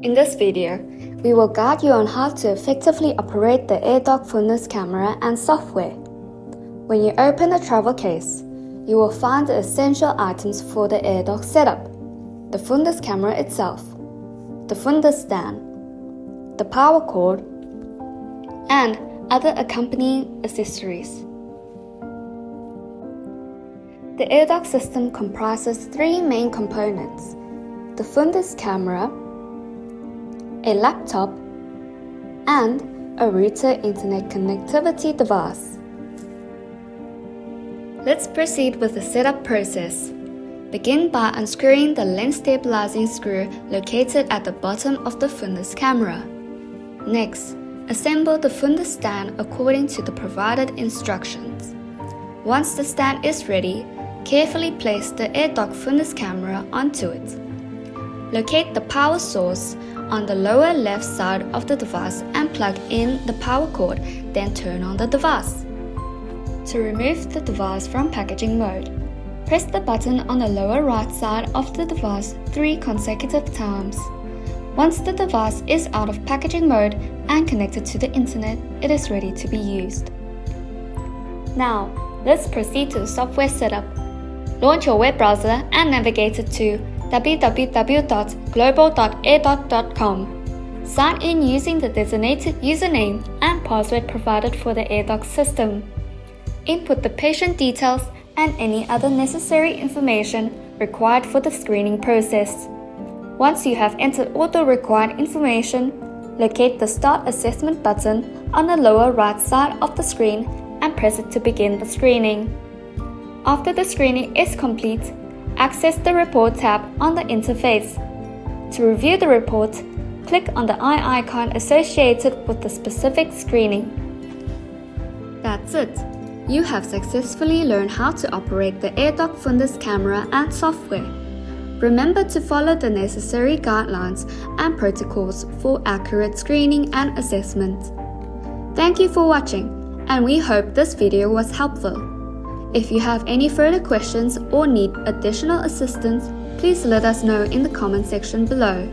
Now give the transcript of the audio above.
In this video, we will guide you on how to effectively operate the Airdoc Fundus camera and software. When you open the travel case, you will find the essential items for the Airdoc setup: the Fundus camera itself, the Fundus Stand, the power cord, and other accompanying accessories. The Airdoc system comprises three main components: the Fundus camera, a laptop, and a router internet connectivity device. Let's proceed with the setup process. Begin by unscrewing the lens stabilizing screw located at the bottom of the Fundus camera. Next, assemble the Fundus stand according to the provided instructions. Once the stand is ready, carefully place the Airdoc Fundus camera onto it. Locate the power source on the lower left side of the device and plug in the power cord, then turn on the device. To remove the device from packaging mode, press the button on the lower right side of the device 3 consecutive times. Once the device is out of packaging mode and connected to the internet, it is ready to be used. Now, let's proceed to the software setup. Launch your web browser and navigate to www.global.airdoc.com. Sign in using the designated username and password provided for the Airdoc system. Input the patient details and any other necessary information required for the screening process. Once you have entered all the required information, locate the Start Assessment button on the lower right side of the screen and press it to begin the screening. After the screening is complete, access the Report tab on the interface. To review the report, click on the eye icon associated with the specific screening. That's it! You have successfully learned how to operate the Airdoc Fundus camera and software. Remember to follow the necessary guidelines and protocols for accurate screening and assessment. Thank you for watching, and we hope this video was helpful. If you have any further questions or need additional assistance, please let us know in the comment section below.